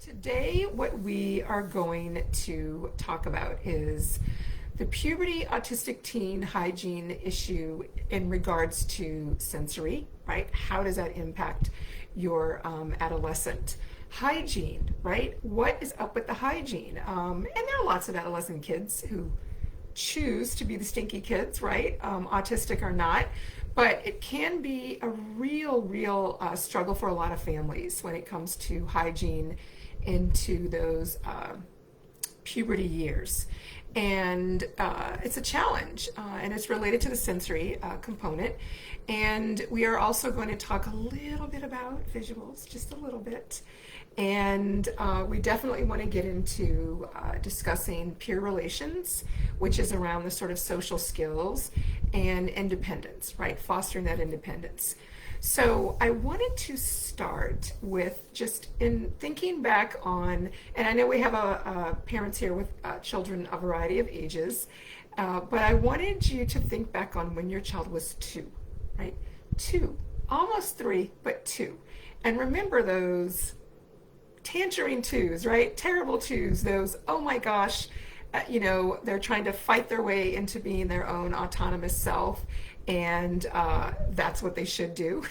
Today, what we are going to talk about is the puberty autistic teen hygiene issue in regards to sensory, right? How does that impact your adolescent? Hygiene, right? What is up with the hygiene? And there are lots of adolescent kids who choose to be the stinky kids, right? Autistic or not. But it can be a real struggle for a lot of families when it comes to hygiene into those puberty years. And it's a challenge, and it's related to the sensory component. And we are also going to talk a little bit about visuals, just a little bit. And we definitely want to get into discussing peer relations, which is around the sort of social skills and independence, right? Fostering that independence. So I wanted to start with just in thinking back on, and I know we have parents here with children a variety of ages, but I wanted you to think back on when your child was 2, right? 2, almost 3, but 2. And remember those tangerine 2s, right? Terrible 2s, those, oh my gosh, they're trying to fight their way into being their own autonomous self. And that's what they should do.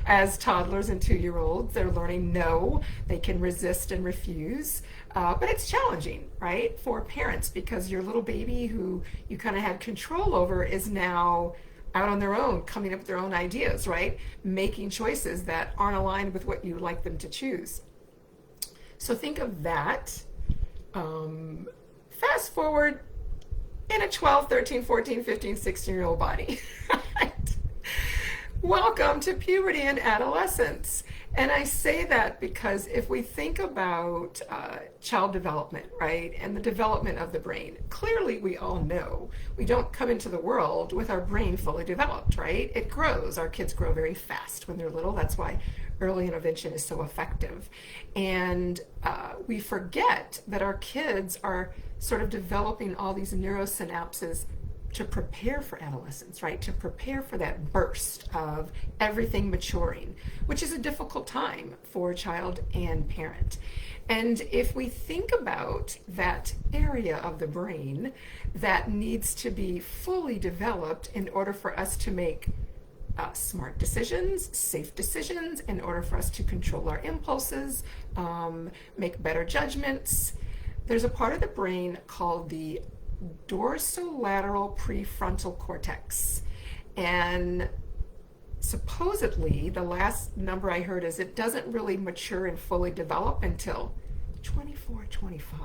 As toddlers and 2-year-olds, they're learning no, they can resist and refuse. But it's challenging, right, for parents, because your little baby who you kind of had control over is now out on their own, coming up with their own ideas, right? Making choices that aren't aligned with what you would like them to choose. So think of that. Fast forward in a 12, 13, 14, 15, 16-year-old body. Right? Welcome to puberty and adolescence. And I say that because if we think about child development, right, and the development of the brain, clearly we all know we don't come into the world with our brain fully developed, right? It grows. Our kids grow very fast when they're little. That's why early intervention is so effective. And we forget that our kids are sort of developing all these neurosynapses to prepare for adolescence, right? To prepare for that burst of everything maturing, which is a difficult time for child and parent. And if we think about that area of the brain that needs to be fully developed in order for us to make smart decisions, safe decisions, in order for us to control our impulses, make better judgments, there's a part of the brain called the dorsolateral prefrontal cortex. And supposedly, the last number I heard is it doesn't really mature and fully develop until 24, 25.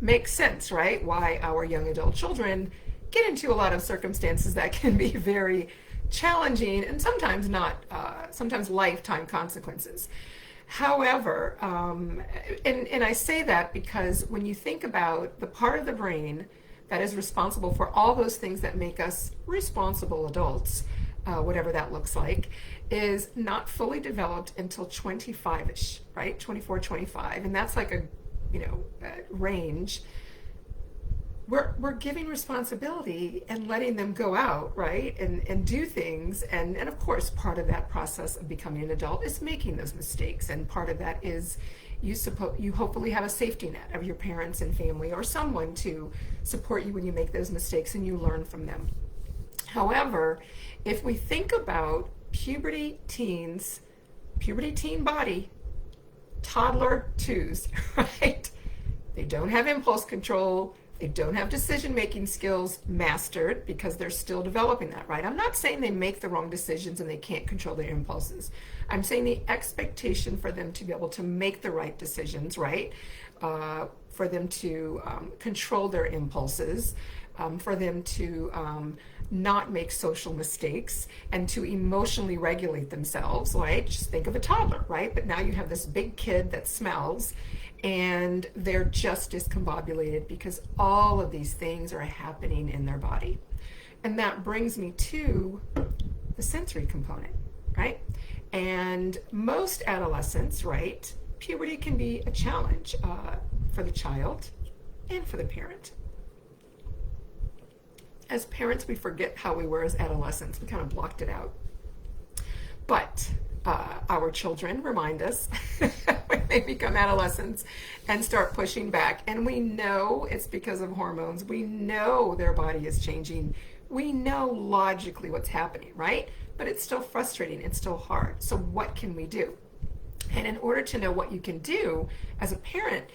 Makes sense, right? Why our young adult children get into a lot of circumstances that can be very challenging and sometimes not, sometimes lifetime consequences. However, and I say that because when you think about the part of the brain that is responsible for all those things that make us responsible adults, whatever that looks like, is not fully developed until 25-ish, right? 24, 25. And that's like a range. We're giving responsibility and letting them go out, right, and do things, and of course part of that process of becoming an adult is making those mistakes, and part of that is you hopefully have a safety net of your parents and family or someone to support you when you make those mistakes and you learn from them. However, if we think about puberty teen body, toddler 2s, right, they don't have impulse control. They don't have decision-making skills mastered because they're still developing that, right? I'm not saying they make the wrong decisions and they can't control their impulses. I'm saying the expectation for them to be able to make the right decisions, right? For them to control their impulses, for them to not make social mistakes and to emotionally regulate themselves, right? Just think of a toddler, right? But now you have this big kid that smells and they're just discombobulated because all of these things are happening in their body. And that brings me to the sensory component, right? And most adolescents, right, puberty can be a challenge for the child and for the parent. As parents, we forget how we were as adolescents. We kind of blocked it out. But our children remind us when they become adolescents and start pushing back. And we know it's because of hormones. We know their body is changing. We know logically what's happening, right? But it's still frustrating. It's still hard. So what can we do? And in order to know what you can do as a parent,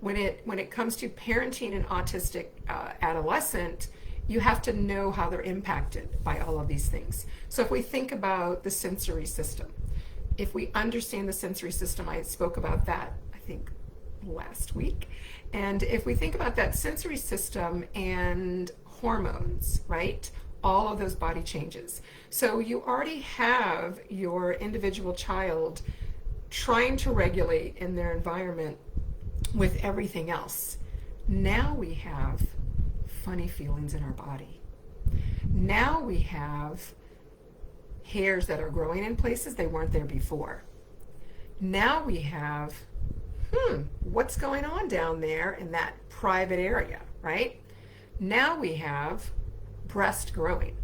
when it comes to parenting an autistic adolescent, you have to know how they're impacted by all of these things. So if we think about the sensory system, if we understand the sensory system, I spoke about that, I think, last week. And if we think about that sensory system and hormones, right? All of those body changes. So you already have your individual child trying to regulate in their environment with everything else. Now we have funny feelings in our body. Now we have hairs that are growing in places they weren't there before. Now we have, what's going on down there in that private area, right? Now we have breast growing.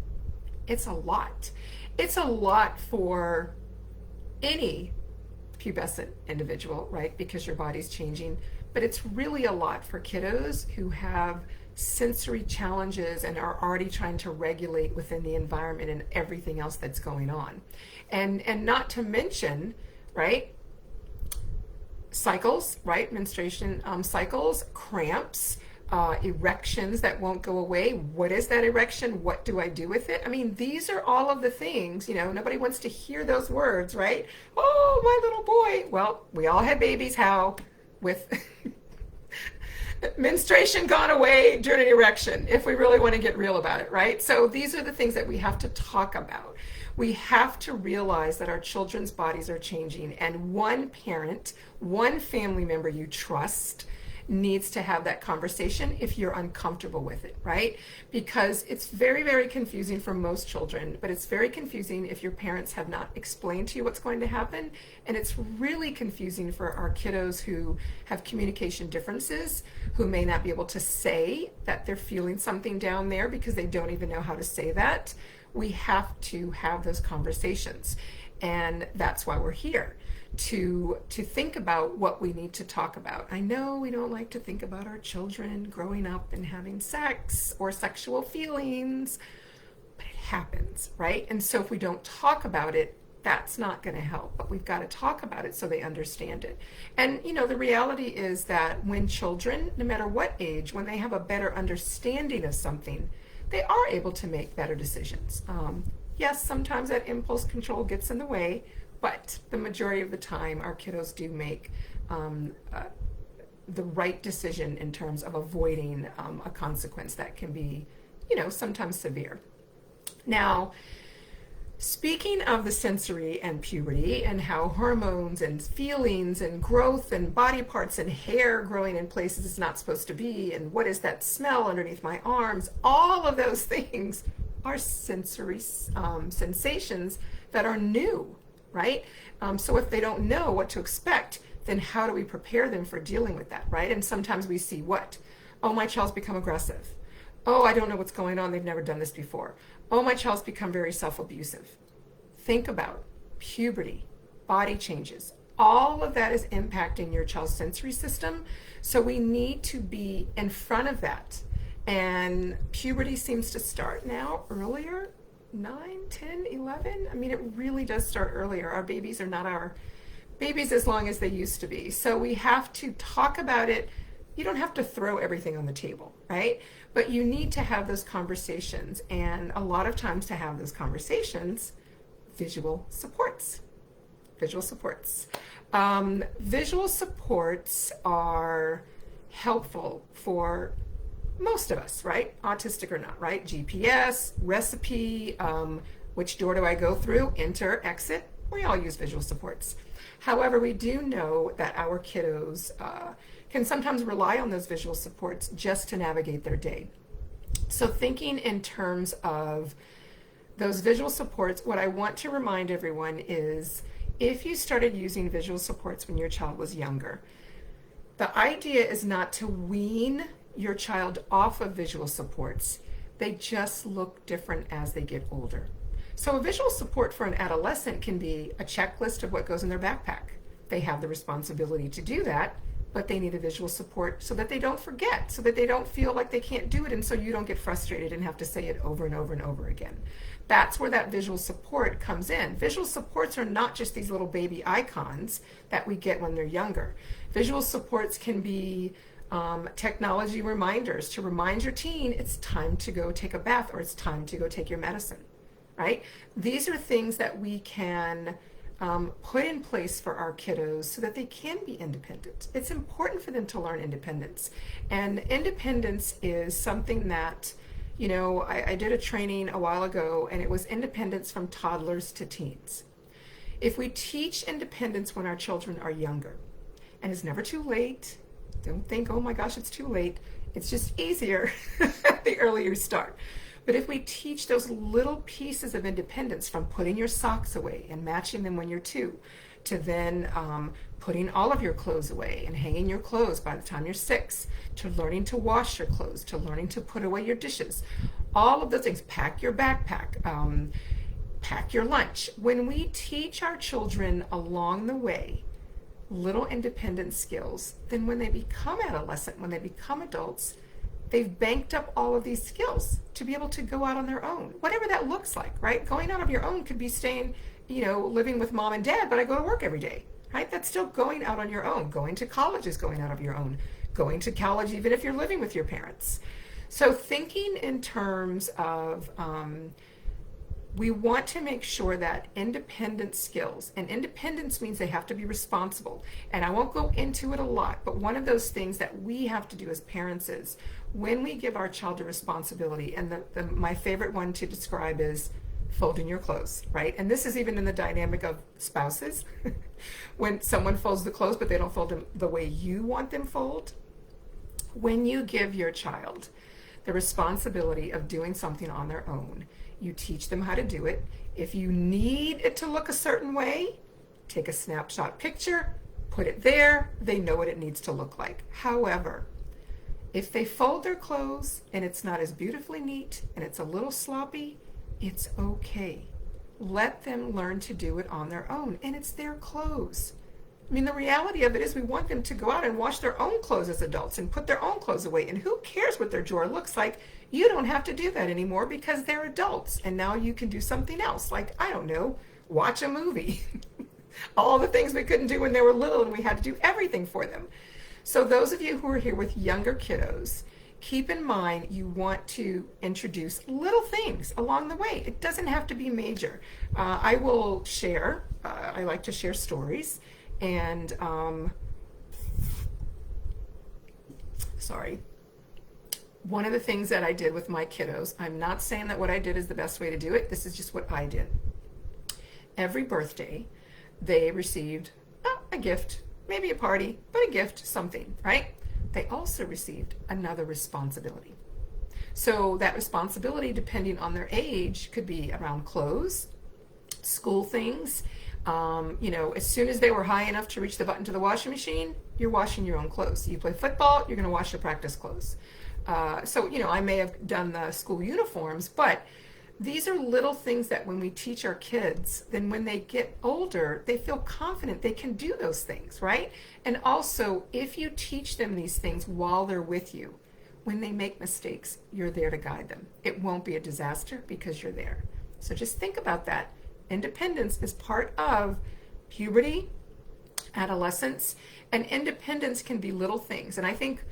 It's a lot. It's a lot for any pubescent individual, right? Because your body's changing. But it's really a lot for kiddos who have sensory challenges and are already trying to regulate within the environment and everything else that's going on. And not to mention, right, cycles, right? Menstruation cycles, cramps, erections that won't go away. What is that erection? What do I do with it? I mean, these are all of the things, nobody wants to hear those words, right? Oh, my little boy. Well, we all had babies. How? With menstruation gone away during an erection, if we really want to get real about it, right? So these are the things that we have to talk about. We have to realize that our children's bodies are changing, and one parent, one family member you trust needs to have that conversation if you're uncomfortable with it, right? Because it's very, very confusing for most children, but it's very confusing if your parents have not explained to you what's going to happen. And it's really confusing for our kiddos who have communication differences, who may not be able to say that they're feeling something down there because they don't even know how to say that. We have to have those conversations. And that's why we're here. To think about what we need to talk about. I know we don't like to think about our children growing up and having sex or sexual feelings, but it happens, right? And so if we don't talk about it, that's not going to help, but we've got to talk about it so they understand it. And the reality is that when children, no matter what age, when they have a better understanding of something, they are able to make better decisions. Yes, sometimes that impulse control gets in the way, but the majority of the time, our kiddos do make the right decision in terms of avoiding a consequence that can be, sometimes severe. Now, speaking of the sensory and puberty and how hormones and feelings and growth and body parts and hair growing in places it's not supposed to be, and what is that smell underneath my arms, all of those things are sensory sensations that are new. Right? So if they don't know what to expect, then how do we prepare them for dealing with that, right? And sometimes we see what? Oh, my child's become aggressive. Oh, I don't know what's going on. They've never done this before. Oh, my child's become very self-abusive. Think about puberty, body changes. All of that is impacting your child's sensory system. So we need to be in front of that. And puberty seems to start now earlier. 9, 10, 11. I mean, it really does start earlier. Our babies are not our babies as long as they used to be. So we have to talk about it. You don't have to throw everything on the table, right? But you need to have those conversations. And a lot of times to have those conversations, visual supports. Visual supports. Visual supports are helpful for most of us, right? Autistic or not, right? GPS, recipe, which door do I go through? Enter, exit. We all use visual supports. However, we do know that our kiddos can sometimes rely on those visual supports just to navigate their day. So thinking in terms of those visual supports, what I want to remind everyone is if you started using visual supports when your child was younger, the idea is not to wean your child off of visual supports. They just look different as they get older. So a visual support for an adolescent can be a checklist of what goes in their backpack, They have the responsibility to do that, but they need a visual support so that they don't forget, so that they don't feel like they can't do it, and so you don't get frustrated and have to say it over and over and over again. That's where that visual support comes in. Visual supports are not just these little baby icons that we get when they're younger. Visual supports can be technology reminders to remind your teen it's time to go take a bath or it's time to go take your medicine, right? These are things that we can put in place for our kiddos so that they can be independent. It's important for them to learn independence. And independence is something that, you know, I did a training a while ago, and it was independence from toddlers to teens. If we teach independence when our children are younger, and it's never too late, don't think, oh my gosh, it's too late. It's just easier the earlier you start. But if we teach those little pieces of independence, from putting your socks away and matching them when you're 2, to then putting all of your clothes away and hanging your clothes by the time you're 6, to learning to wash your clothes, to learning to put away your dishes, all of those things, pack your backpack, pack your lunch. When we teach our children along the way little independent skills, then when they become adolescent, when they become adults, they've banked up all of these skills to be able to go out on their own, whatever that looks like, right? Going out of your own could be staying, you know, living with mom and dad, but I go to work every day, right? That's still going out on your own. Going to college is going out of your own. Going to college, even if you're living with your parents. So thinking in terms of, we want to make sure that independent skills, and independence means they have to be responsible. And I won't go into it a lot, but one of those things that we have to do as parents is when we give our child a responsibility, and my favorite one to describe is folding your clothes, right? And this is even in the dynamic of spouses. When someone folds the clothes, but they don't fold them the way you want them fold. When you give your child the responsibility of doing something on their own, you teach them how to do it. If you need it to look a certain way, take a snapshot picture, put it there, they know what it needs to look like. However, if they fold their clothes and it's not as beautifully neat and it's a little sloppy, it's okay. Let them learn to do it on their own, and it's their clothes. I mean, the reality of it is we want them to go out and wash their own clothes as adults and put their own clothes away. And who cares what their drawer looks like? You don't have to do that anymore because they're adults. And now you can do something else, like, I don't know, watch a movie. All the things we couldn't do when they were little, and we had to do everything for them. So those of you who are here with younger kiddos, keep in mind you want to introduce little things along the way. It doesn't have to be major. I will share, I like to share stories. And, one of the things that I did with my kiddos, I'm not saying that what I did is the best way to do it. This is just what I did. Every birthday, they received a gift, maybe a party, but a gift, something, right? They also received another responsibility. So that responsibility, depending on their age, could be around clothes, school things. You know, as soon as they were high enough to reach the button to the washing machine, you're washing your own clothes. You play football, you're going to wash your practice clothes. So, you know, I may have done the school uniforms, but these are little things that when we teach our kids, then when they get older, they feel confident they can do those things, right? And also, if you teach them these things while they're with you, when they make mistakes, you're there to guide them. It won't be a disaster because you're there. So just think about that. Independence is part of puberty, adolescence, and independence can be little things. And I think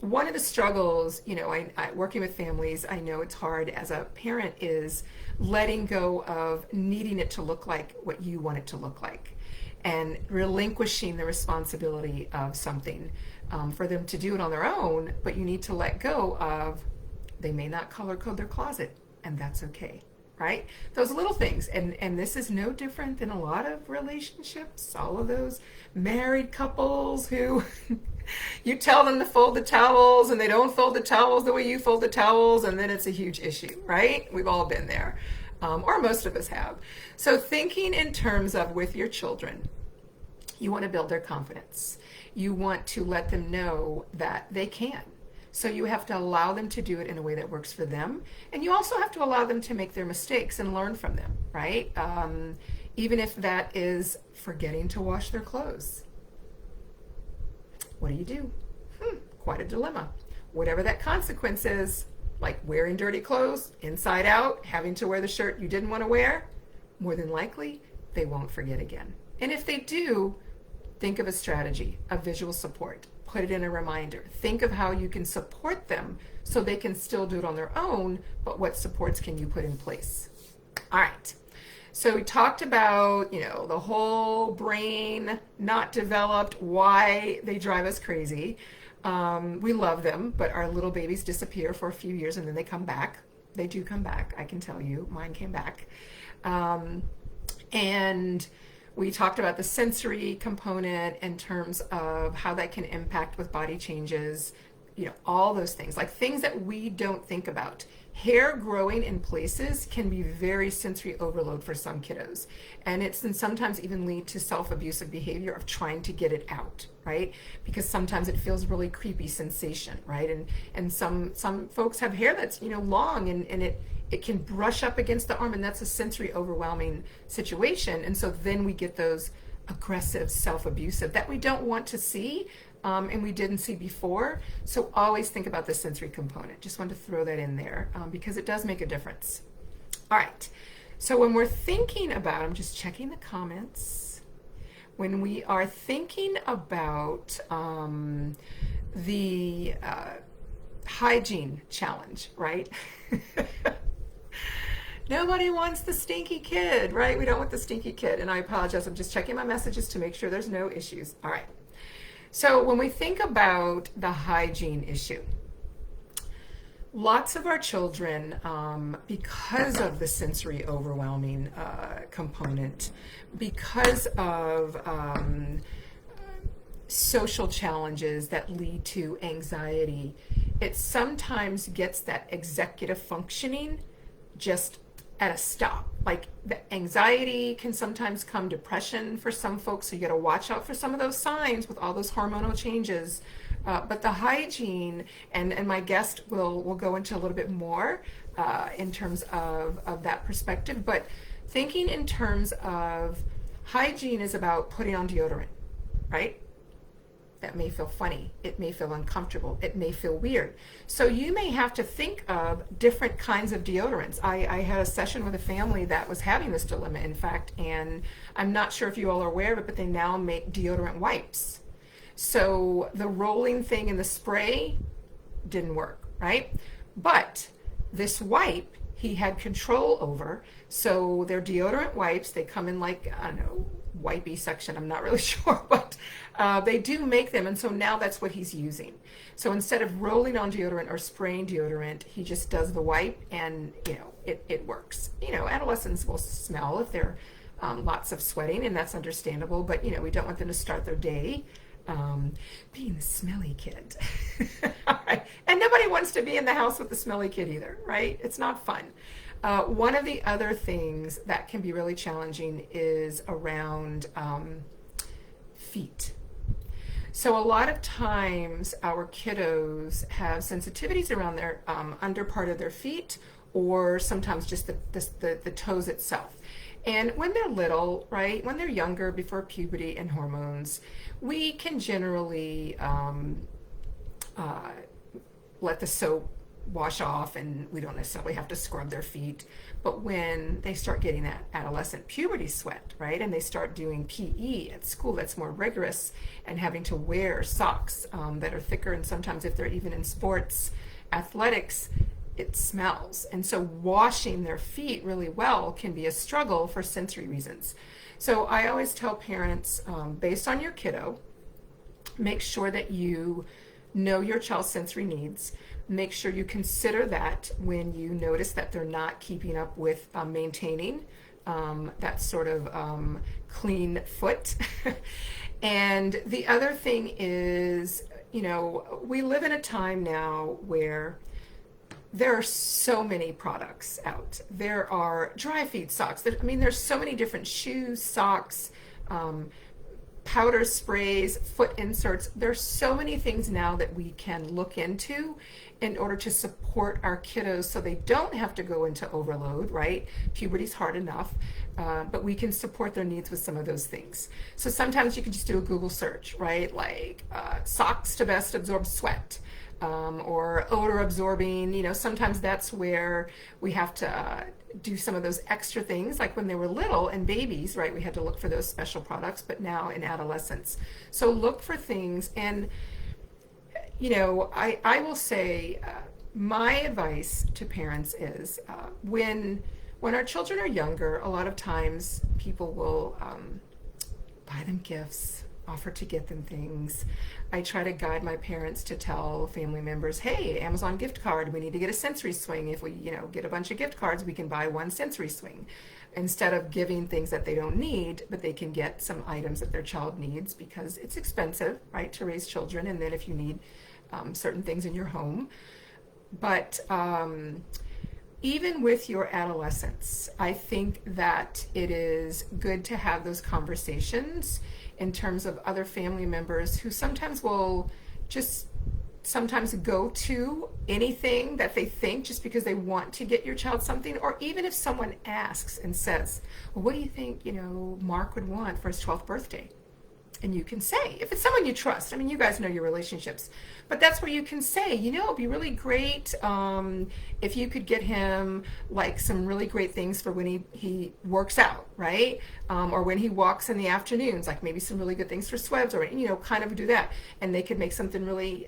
one of the struggles, you know, I working with families, I know it's hard as a parent, is letting go of needing it to look like what you want it to look like, and relinquishing the responsibility of something for them to do it on their own, but you need to let go of, they may not color code their closet, and that's okay. Right? Those little things. And this is no different than a lot of relationships, all of those married couples who you tell them to fold the towels and they don't fold the towels the way you fold the towels, and then it's a huge issue, right? We've all been there, or most of us have. So thinking in terms of with your children, you want to build their confidence. You want to let them know that they can. So you have to allow them to do it in a way that works for them. And you also have to allow them to make their mistakes and learn from them, right? even if that is forgetting to wash their clothes. What do you do? Quite a dilemma. Whatever that consequence is, like wearing dirty clothes, inside out, having to wear the shirt you didn't want to wear, more than likely, they won't forget again. And if they do, think of a strategy, a visual support. Put it in a reminder. Think of how you can support them so they can still do it on their own, but what supports can you put in place? All right. So we talked about, the whole brain not developed, why they drive us crazy. We love them, but our little babies disappear for a few years and then they come back. They do come back, I can tell you. Mine came back. And we talked about the sensory component in terms of how that can impact with body changes, all those things, like things that we don't think about. Hair growing in places can be very sensory overload for some kiddos. And it can sometimes even lead to self-abusive behavior of trying to get it out, right? Because sometimes it feels really creepy sensation, right? And some folks have hair that's, long and it can brush up against the arm, and that's a sensory overwhelming situation. And so then we get those aggressive, self-abusive that we don't want to see, and we didn't see before. So always think about the sensory component. Just wanted to throw that in there because it does make a difference. All right. So when we're thinking about, I'm just checking the comments. When we are thinking about the hygiene challenge, right? Nobody wants the stinky kid, right? We don't want the stinky kid. And I apologize. I'm just checking my messages to make sure there's no issues. All right. So when we think about the hygiene issue, lots of our children, because of the sensory overwhelming component, because of social challenges that lead to anxiety, it sometimes gets that executive functioning just at a stop. Like the anxiety can sometimes come depression for some folks, so you got to watch out for some of those signs with all those hormonal changes. But the hygiene, and my guest will go into a little bit more in terms of that perspective, but thinking in terms of hygiene is about putting on deodorant, right? That may feel funny. It may feel uncomfortable. It may feel weird. So you may have to think of different kinds of deodorants. I had a session with a family that was having this dilemma, in fact, and I'm not sure if you all are aware of it, but they now make deodorant wipes. So the rolling thing in the spray didn't work, right? But this wipe he had control over. So their deodorant wipes, they come in like, I don't know, wipey section, I'm not really sure, but they do make them, and so now that's what he's using. So instead of rolling on deodorant or spraying deodorant, he just does the wipe, and it works. Adolescents will smell if they're lots of sweating, and that's understandable, but we don't want them to start their day being the smelly kid. All right. And nobody wants to be in the house with the smelly kid either, right? It's not fun. One of the other things that can be really challenging is around feet. So a lot of times our kiddos have sensitivities around their under part of their feet, or sometimes just the toes itself. And when they're little, right, when they're younger, before puberty and hormones, we can generally let the soap wash off, and we don't necessarily have to scrub their feet. But when they start getting that adolescent puberty sweat, right, and they start doing PE at school that's more rigorous, and having to wear socks that are thicker, and sometimes if they're even in sports, athletics, it smells. And so washing their feet really well can be a struggle for sensory reasons. So I always tell parents, based on your kiddo, make sure that you know your child's sensory needs. Make sure you consider that when you notice that they're not keeping up with maintaining that sort of clean foot. And the other thing is, we live in a time now where there are so many products out. There are dry feed socks. There's so many different shoes, socks, powder sprays, foot inserts. There's so many things now that we can look into in order to support our kiddos so they don't have to go into overload, right? Puberty's hard enough, but we can support their needs with some of those things. So sometimes you can just do a Google search, right? Like socks to best absorb sweat. Or odor absorbing, sometimes that's where we have to do some of those extra things, like when they were little and babies, right? We had to look for those special products, but now in adolescence. So look for things. And, I will say my advice to parents is when our children are younger, a lot of times people will buy them gifts, offer to get them things. I try to guide my parents to tell family members, hey, Amazon gift card, we need to get a sensory swing. If we, get a bunch of gift cards, we can buy one sensory swing. Instead of giving things that they don't need, but they can get some items that their child needs because it's expensive, right, to raise children. And then if you need certain things in your home. But even with your adolescents, I think that it is good to have those conversations in terms of other family members who sometimes will just sometimes go to anything that they think just because they want to get your child something. Or even if someone asks and says, well, what do you think, Mark would want for his 12th birthday? And you can say, if it's someone you trust, you guys know your relationships, but that's where you can say, it'd be really great if you could get him like some really great things for when he works out, right? Or when he walks in the afternoons, like maybe some really good things for sweats, or, kind of do that. And they could make something really,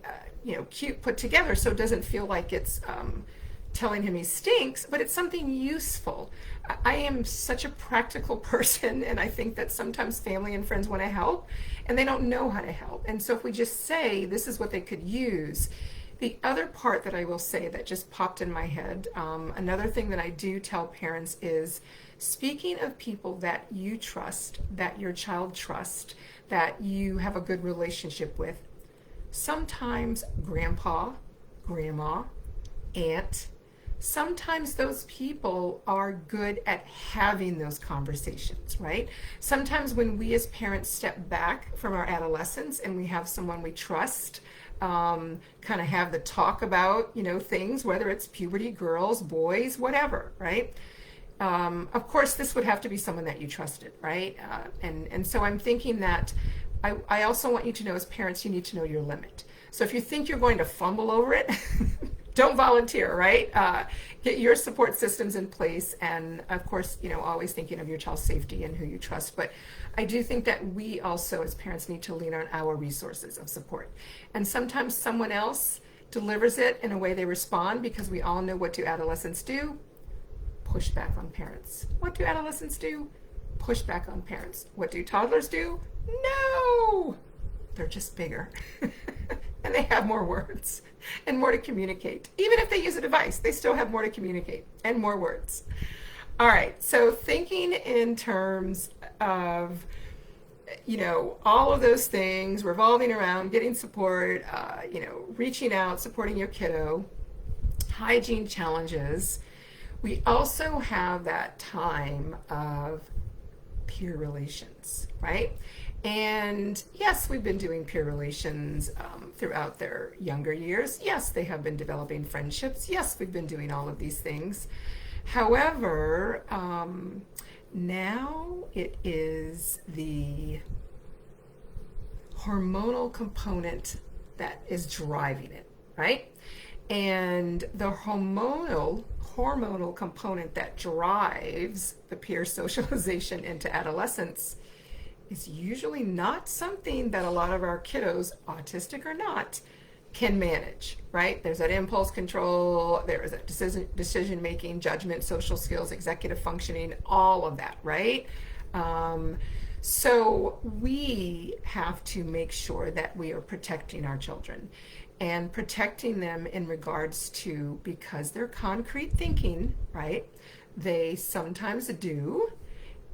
cute put together so it doesn't feel like it's telling him he stinks, but it's something useful. I am such a practical person, and I think that sometimes family and friends want to help and they don't know how to help. And so if we just say this is what they could use. The other part that I will say that just popped in my head, another thing that I do tell parents is, speaking of people that you trust, that your child trusts, that you have a good relationship with, sometimes grandpa, grandma, aunt, sometimes those people are good at having those conversations, right? Sometimes when we as parents step back from our adolescence and we have someone we trust, kind of have the talk about, things, whether it's puberty, girls, boys, whatever, right? Of course, this would have to be someone that you trusted, right? And so I'm thinking that I also want you to know as parents, you need to know your limit. So if you think you're going to fumble over it, don't volunteer, right? Get your support systems in place, and of course, always thinking of your child's safety and who you trust. But I do think that we also, as parents, need to lean on our resources of support. And sometimes someone else delivers it in a way they respond, because we all know, what do adolescents do? Push back on parents. What do adolescents do? Push back on parents. What do toddlers do? No! They're just bigger. And they have more words and more to communicate. Even if they use a device, they still have more to communicate and more words. All right, so thinking in terms of, all of those things revolving around getting support, reaching out, supporting your kiddo, hygiene challenges. We also have that time of peer relations, right? And yes, we've been doing peer relations throughout their younger years. Yes, they have been developing friendships. Yes, we've been doing all of these things. However, now it is the hormonal component that is driving it, right? And the hormonal component that drives the peer socialization into adolescence is usually not something that a lot of our kiddos, autistic or not, can manage, right? There's that impulse control, there is that decision making, judgment, social skills, executive functioning, all of that, right? So we have to make sure that we are protecting our children, and protecting them in regards to, because they're concrete thinking, right? They sometimes do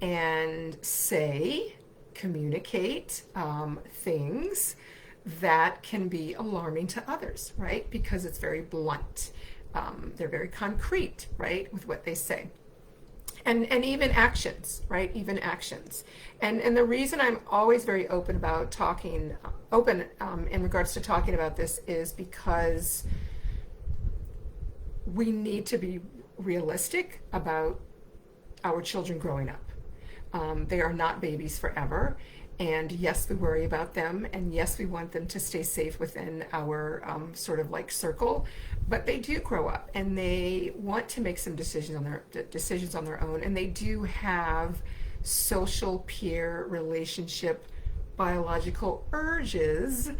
and say, communicate things that can be alarming to others, right? Because it's very blunt. They're very concrete, right, with what they say. and even actions, right? Even actions. And the reason I'm always very open about talking, in regards to talking about this, is because we need to be realistic about our children growing up. They are not babies forever. And yes, we worry about them. And yes, we want them to stay safe within our sort of like circle. But they do grow up and they want to make some decisions on their own. And they do have social, peer, relationship, biological urges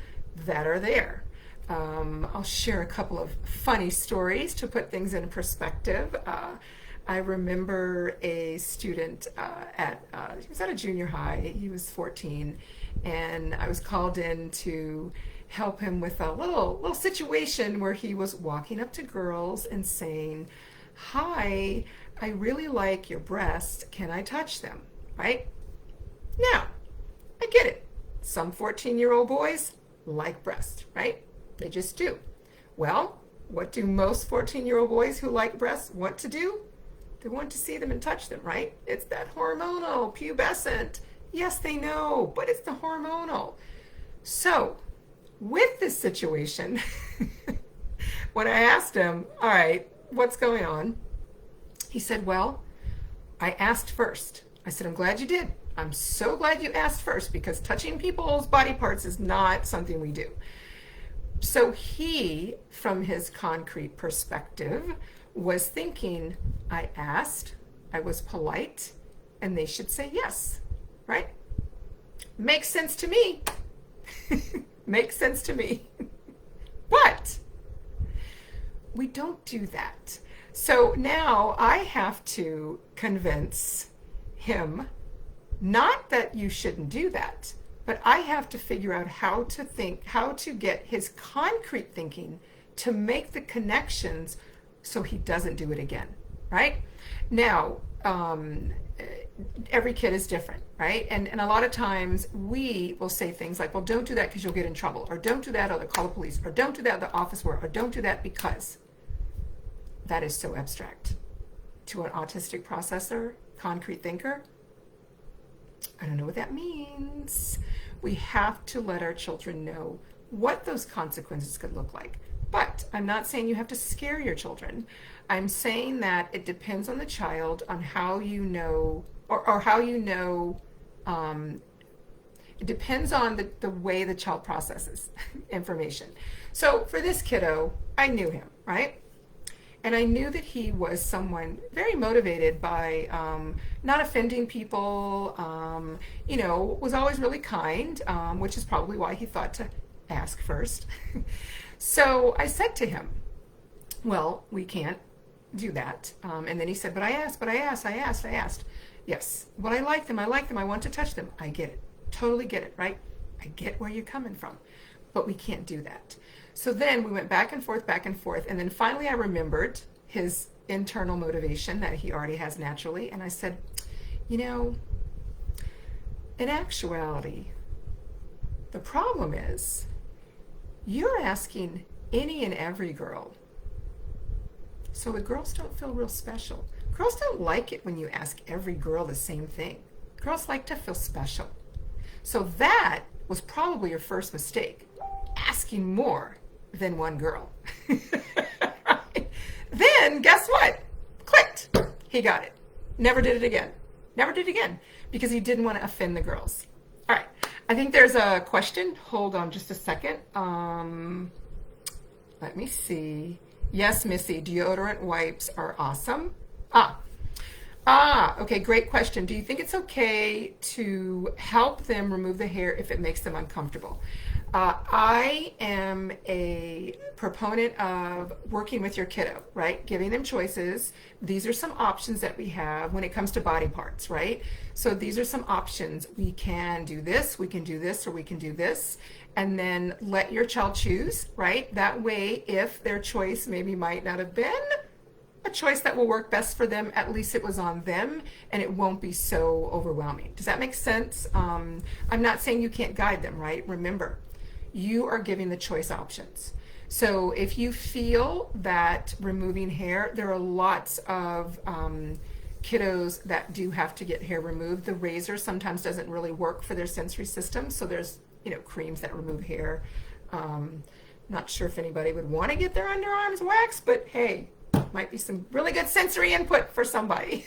that are there. I'll share a couple of funny stories to put things in perspective. I remember a student he was at a junior high. He was 14, and I was called in to help him with a little situation where he was walking up to girls and saying, "Hi, I really like your breasts. Can I touch them?" Right? Now, I get it. Some 14-year-old boys like breasts, right? They just do. Well, what do most 14-year-old boys who like breasts want to do? They want to see them and touch them, right? It's that hormonal, pubescent. Yes, they know, but it's the hormonal. So, with this situation, when I asked him, all right, what's going on? He said, well, I asked first. I said, I'm glad you did. I'm so glad you asked first, because touching people's body parts is not something we do. So he, from his concrete perspective, was thinking, I asked, I was polite, and they should say yes, right? Makes sense to me. Makes sense to me. But we don't do that. So now I have to convince him, not that you shouldn't do that, but I have to figure out how to get his concrete thinking to make the connections so he doesn't do it again, right? Now, every kid is different, right? And a lot of times we will say things like, well, don't do that because you'll get in trouble, or don't do that or they'll call the police, or don't do that the office work, or don't do that because. That is so abstract. To an autistic processor, concrete thinker, I don't know what that means. We have to let our children know what those consequences could look like. But I'm not saying you have to scare your children. I'm saying that it depends on the child, on how you know, or how you know, it depends on the way the child processes information. So for this kiddo, I knew him, right? And I knew that he was someone very motivated by not offending people, was always really kind, which is probably why he thought to ask first. So I said to him, well, we can't do that. And then he said, but I asked. Yes, but I like them, I want to touch them. I get it, totally get it, right? I get where you're coming from, but we can't do that. So then we went back and forth, and then finally I remembered his internal motivation that he already has naturally, and I said, in actuality, the problem is you're asking any and every girl. So the girls don't feel real special. Girls don't like it when you ask every girl the same thing. Girls like to feel special. So that was probably your first mistake, asking more than one girl. Right? Then guess what? Clicked. He got it. Never did it again. Because he didn't want to offend the girls. All right. I think there's a question. Hold on just a second. Let me see. Yes, Missy, deodorant wipes are awesome. Okay, great question. Do you think it's okay to help them remove the hair if it makes them uncomfortable? I am a proponent of working with your kiddo, right? Giving them choices. These are some options that we have when it comes to body parts, right? So these are some options. We can do this, we can do this, or we can do this. And then let your child choose, right? That way, if their choice maybe might not have been a choice that will work best for them, at least it was on them and it won't be so overwhelming. Does that make sense? I'm not saying you can't guide them, right? Remember, you are giving the choice options. So if you feel that removing hair, there are lots of kiddos that do have to get hair removed, the razor sometimes doesn't really work for their sensory system. So there's, creams that remove hair. Not sure if anybody would want to get their underarms waxed, but hey, might be some really good sensory input for somebody.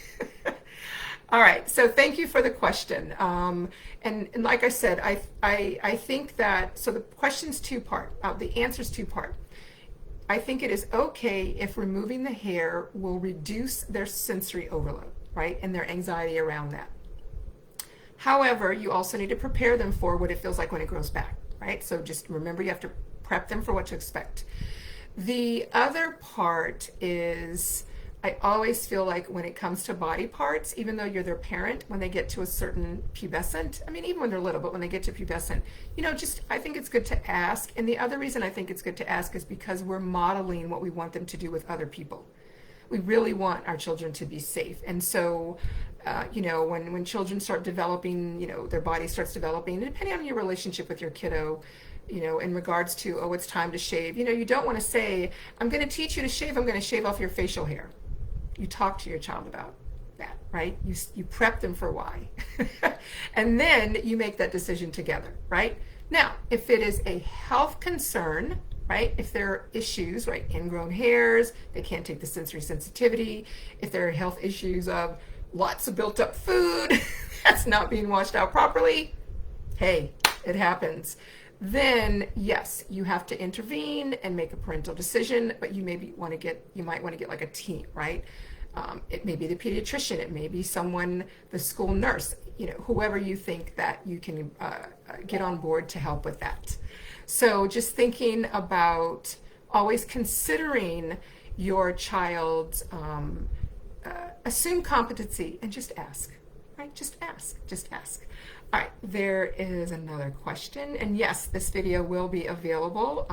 All right, so thank you for the question. And like I said, I think that, so the question's two-part, the answer's two-part. I think it is okay if removing the hair will reduce their sensory overload, right, and their anxiety around that. However, you also need to prepare them for what it feels like when it grows back, right? So just remember, you have to prep them for what to expect. The other part is, I always feel like when it comes to body parts, even though you're their parent, when they get to a certain pubescent, I mean, even when they're little, but when they get to pubescent, I think it's good to ask. And the other reason I think it's good to ask is because we're modeling what we want them to do with other people. We really want our children to be safe. And so, when children start developing, their body starts developing, depending on your relationship with your kiddo, in regards to, oh, it's time to shave, you don't want to say, I'm going to teach you to shave, I'm going to shave off your facial hair. You talk to your child about that, right? You prep them for why. And then you make that decision together, right? Now, if it is a health concern, right? If there are issues, right? Ingrown hairs, they can't take the sensory sensitivity. If there are health issues of lots of built up food that's not being washed out properly, hey, it happens. Then yes, you have to intervene and make a parental decision, but you might want to get like a team, right? It may be the pediatrician, it may be someone, the school nurse, whoever you think that you can get on board to help with that. So just thinking about always considering your child's assumed competency and just ask, right? Just ask. All right, there is another question, and yes, this video will be available.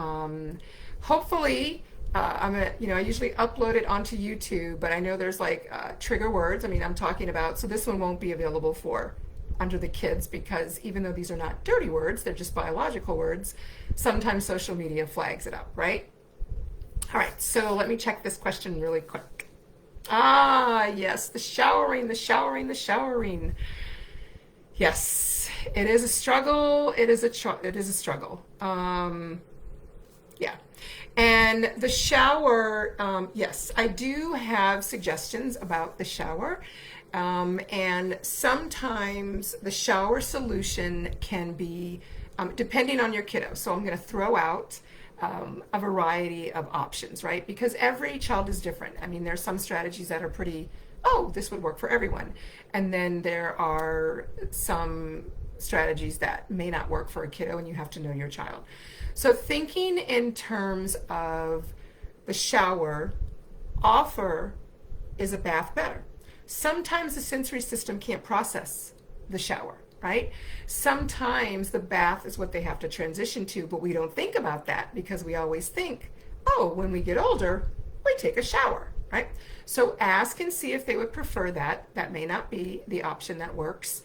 Hopefully, I'm gonna, I usually upload it onto YouTube, but I know there's like trigger words. I'm talking about, so this one won't be available for under the kids because even though these are not dirty words, they're just biological words. Sometimes social media flags it up, right? All right, so let me check this question really quick. Yes, the showering. Yes, it is a struggle. It is a struggle. Yeah. And the shower, yes, I do have suggestions about the shower. And sometimes the shower solution can be, depending on your kiddo. So I'm going to throw out a variety of options, right? Because every child is different. There's some strategies that are pretty, oh, this would work for everyone. And then there are some strategies that may not work for a kiddo, and you have to know your child. So thinking in terms of the shower, offer is a bath better. Sometimes the sensory system can't process the shower, right? Sometimes the bath is what they have to transition to, but we don't think about that because we always think, oh, when we get older, we take a shower, right? So ask and see if they would prefer that. That may not be the option that works.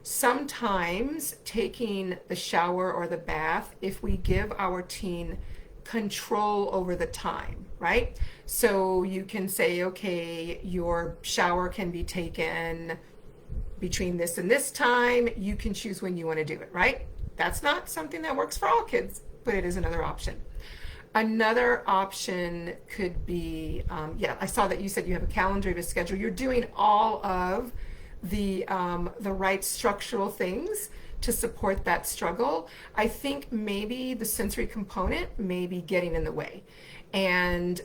Sometimes taking the shower or the bath, if we give our teen control over the time, right? So you can say, okay, your shower can be taken between this and this time. You can choose when you want to do it, right? That's not something that works for all kids, but it is another option. Another option could be, yeah, I saw that you said you have a calendar, you have a schedule. You're doing all of the right structural things to support that struggle. I think maybe the sensory component may be getting in the way. And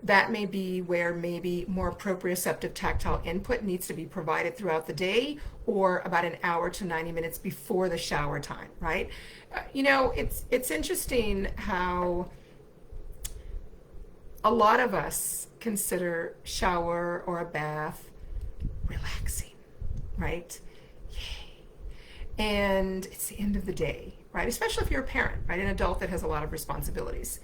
that may be where maybe more proprioceptive tactile input needs to be provided throughout the day or about an hour to 90 minutes before the shower time, right? It's interesting how a lot of us consider shower or a bath relaxing, right? Yay. And it's the end of the day, right? Especially if you're a parent, right? An adult that has a lot of responsibilities.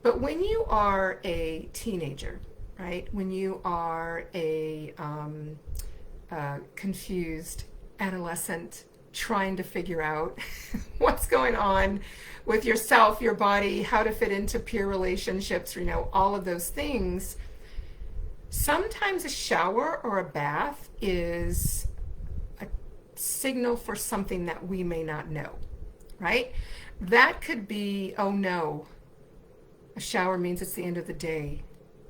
But when you are a teenager, right? When you are a confused adolescent trying to figure out what's going on with yourself, your body, how to fit into peer relationships, all of those things, Sometimes a shower or a bath is a signal for something that we may not know, right? That could be, oh no, a shower means it's the end of the day.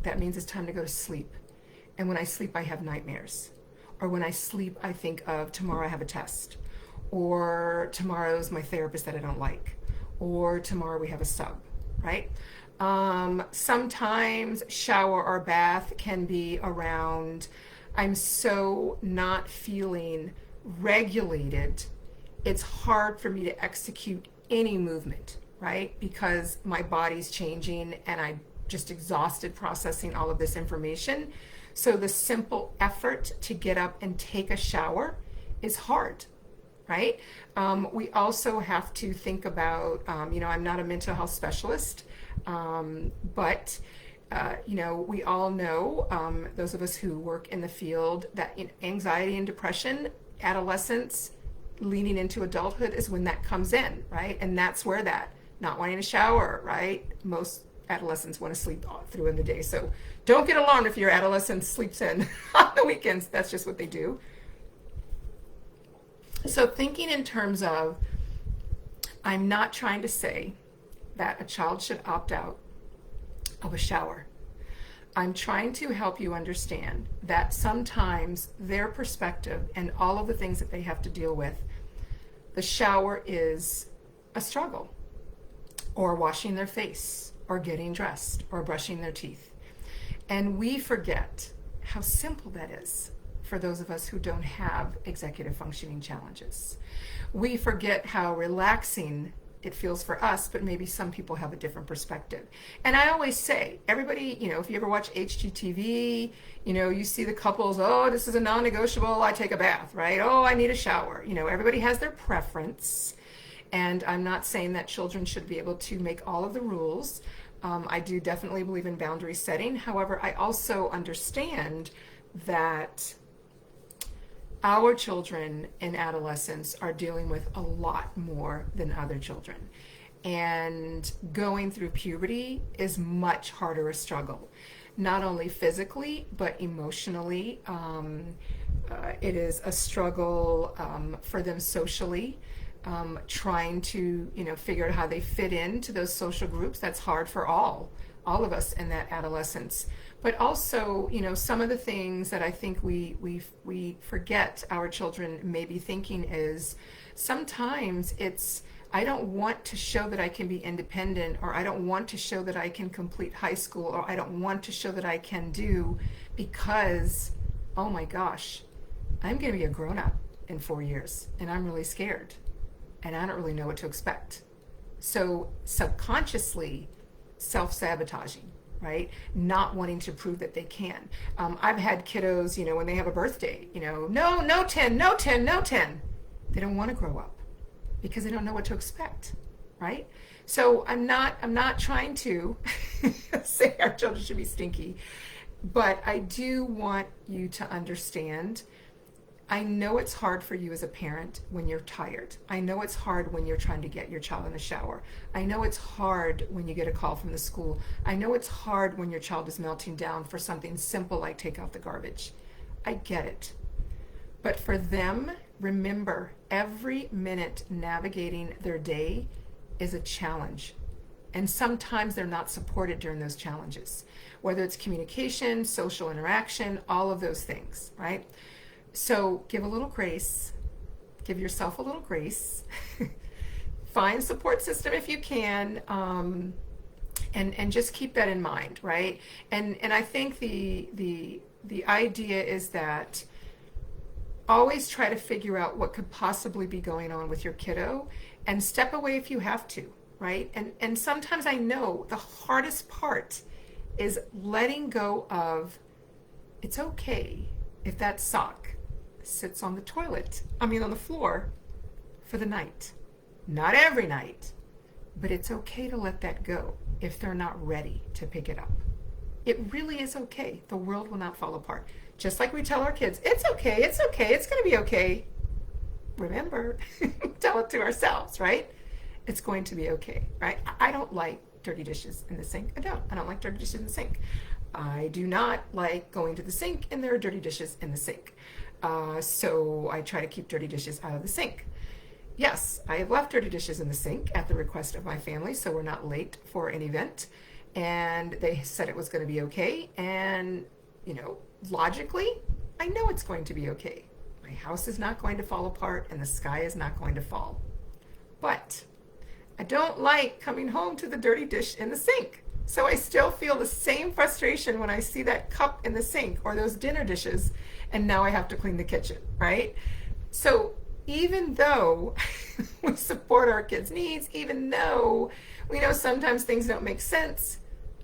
That means it's time to go to sleep. And when I sleep, I have nightmares. Or when I sleep, I think of tomorrow I have a test. Or tomorrow's my therapist that I don't like. Or tomorrow we have a sub, right? Sometimes shower or bath can be around, I'm so not feeling regulated. It's hard for me to execute any movement, right? Because my body's changing and I'm just exhausted processing all of this information. So the simple effort to get up and take a shower is hard, right? We also have to think about, I'm not a mental health specialist, but we all know, those of us who work in the field, that in anxiety and depression, adolescence, leaning into adulthood is when that comes in, right? And that's where that not wanting to shower, right? Most adolescents want to sleep all through in the day. So don't get alarmed if your adolescent sleeps in on the weekends. That's just what they do. So thinking in terms of, I'm not trying to say that a child should opt out of a shower. I'm trying to help you understand that sometimes their perspective and all of the things that they have to deal with, the shower is a struggle, or washing their face, or getting dressed, or brushing their teeth. And we forget how simple that is for those of us who don't have executive functioning challenges. We forget how relaxing it feels for us, but maybe some people have a different perspective. And I always say, everybody, if you ever watch HGTV, you see the couples, oh, this is a non-negotiable, I take a bath, right? Oh, I need a shower. Everybody has their preference. And I'm not saying that children should be able to make all of the rules. I do definitely believe in boundary setting. However, I also understand that our children and adolescents are dealing with a lot more than other children. And going through puberty is much harder a struggle, not only physically, but emotionally. It is a struggle for them socially, trying to, figure out how they fit into those social groups. That's hard for all of us in that adolescence. But also, some of the things that I think we forget our children may be thinking is sometimes it's, I don't want to show that I can be independent, or I don't want to show that I can complete high school, or I don't want to show that I can do, because, oh my gosh, I'm going to be a grown-up in 4 years and I'm really scared and I don't really know what to expect. So subconsciously self-sabotaging, right? Not wanting to prove that they can. I've had kiddos, when they have a birthday, no 10, no 10, no 10. They don't want to grow up because they don't know what to expect, right? So I'm not trying to say our children should be stinky, but I do want you to understand, I know it's hard for you as a parent when you're tired. I know it's hard when you're trying to get your child in the shower. I know it's hard when you get a call from the school. I know it's hard when your child is melting down for something simple like take out the garbage. I get it. But for them, remember, every minute navigating their day is a challenge. And sometimes they're not supported during those challenges, whether it's communication, social interaction, all of those things, right? So give a little grace, give yourself a little grace, find support system if you can, and just keep that in mind, right? And I think the idea is that always try to figure out what could possibly be going on with your kiddo and step away if you have to, right? And sometimes I know the hardest part is letting go of, it's okay if that sock sits on the on the floor for the night. Not every night, but it's okay to let that go if they're not ready to pick it up. It really is okay. The world will not fall apart. Just like we tell our kids, it's okay, it's okay, it's going to be okay. Remember, tell it to ourselves, right? It's going to be okay, right? I don't like dirty dishes in the sink. I don't like dirty dishes in the sink. I do not like going to the sink and there are dirty dishes in the sink. So I try to keep dirty dishes out of the sink. Yes, I have left dirty dishes in the sink at the request of my family, so we're not late for an event. And they said it was going to be okay. And, logically, I know it's going to be okay. My house is not going to fall apart and the sky is not going to fall. But I don't like coming home to the dirty dish in the sink. So I still feel the same frustration when I see that cup in the sink or those dinner dishes, and now I have to clean the kitchen, right? So even though we support our kids' needs, even though we know sometimes things don't make sense,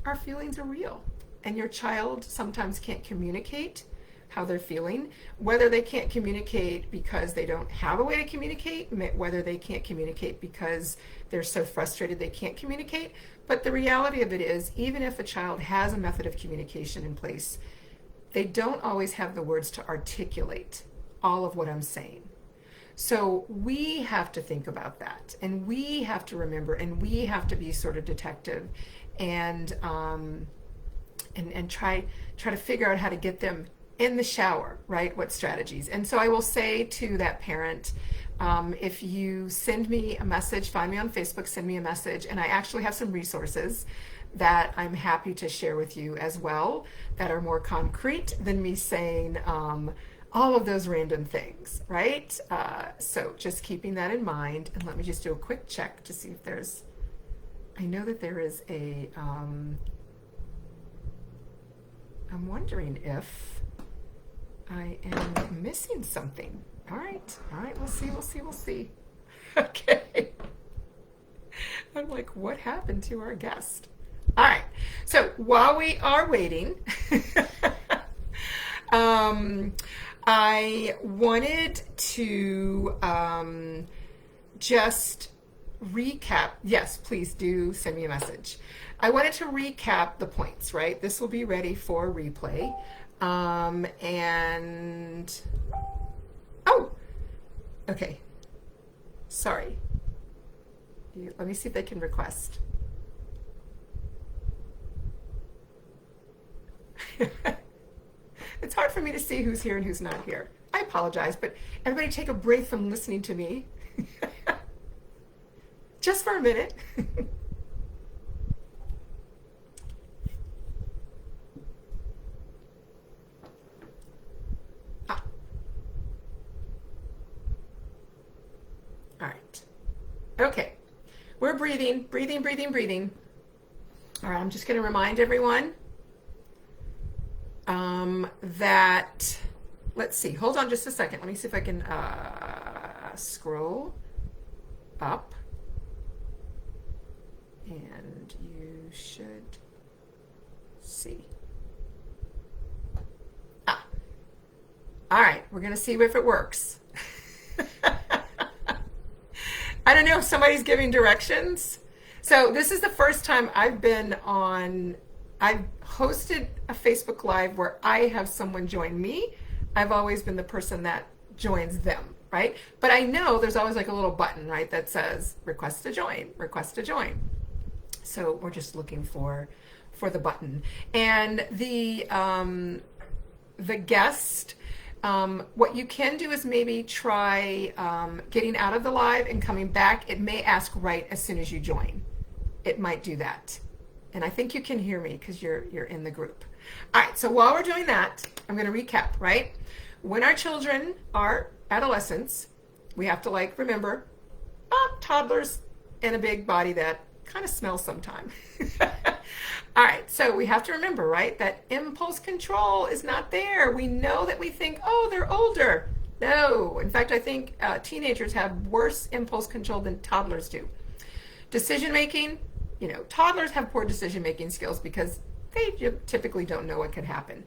our feelings are real. And your child sometimes can't communicate how they're feeling, whether they can't communicate because they don't have a way to communicate, whether they can't communicate because they're so frustrated they can't communicate. But the reality of it is, even if a child has a method of communication in place, they don't always have the words to articulate all of what I'm saying. So we have to think about that, and we have to remember, and we have to be sort of detective and try to figure out how to get them in the shower, right? What strategies? And so I will say to that parent, if you send me a message, find me on Facebook, send me a message, and I actually have some resources that I'm happy to share with you as well that are more concrete than me saying all of those random things, right? So just keeping that in mind, and let me just do a quick check to see if there's, I know that there is a, I'm wondering if I am missing something. All right, we'll see. Okay. I'm like, what happened to our guest? All right, so while we are waiting, I wanted to just recap. Yes, please do send me a message. I wanted to recap the points, right? This will be ready for replay. Oh, okay. Sorry. Let me see if they can request. It's hard for me to see who's here and who's not here. I apologize, but everybody take a break from listening to me. Just for a minute. All right. Okay. We're breathing. All right, I'm just going to remind everyone that, let's see, hold on just a second. Let me see if I can scroll up. And you should see. All right, we're going to see if it works. I don't know if somebody's giving directions. So this is the first time I've hosted a Facebook Live where I have someone join me. I've always been the person that joins them, right? But I know there's always like a little button, right, that says request to join. So we're just looking for the button. And the guest, what you can do is maybe try getting out of the live and coming back. It may ask right as soon as you join. It might do that. And I think you can hear me because you're in the group. All right, so while we're doing that, I'm going to recap, right? When our children are adolescents, we have to remember, toddlers and a big body that kind of smells sometime. All right, so we have to remember, right, that impulse control is not there. We know that we think, oh, they're older. No, in fact, I think teenagers have worse impulse control than toddlers do. Decision making, toddlers have poor decision making skills because they typically don't know what could happen.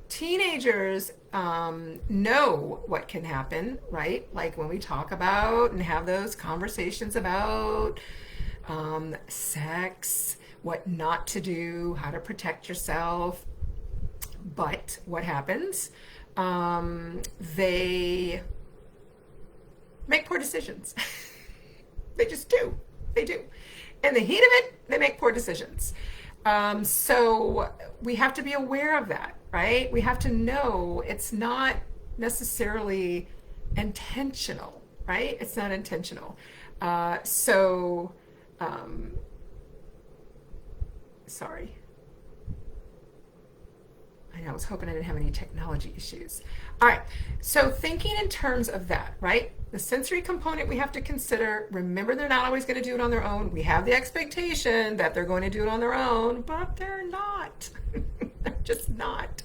Teenagers know what can happen, right? Like when we talk about and have those conversations about sex, what not to do, how to protect yourself. But what happens? They make poor decisions. They just do. They do. In the heat of it, they make poor decisions. So we have to be aware of that, right? We have to know it's not necessarily intentional, right? It's not intentional. So, um, sorry. I know, I was hoping I didn't have any technology issues. All right, so thinking in terms of that, right? The sensory component we have to consider. Remember, they're not always going to do it on their own. We have the expectation that they're going to do it on their own, but they're not. They're just not.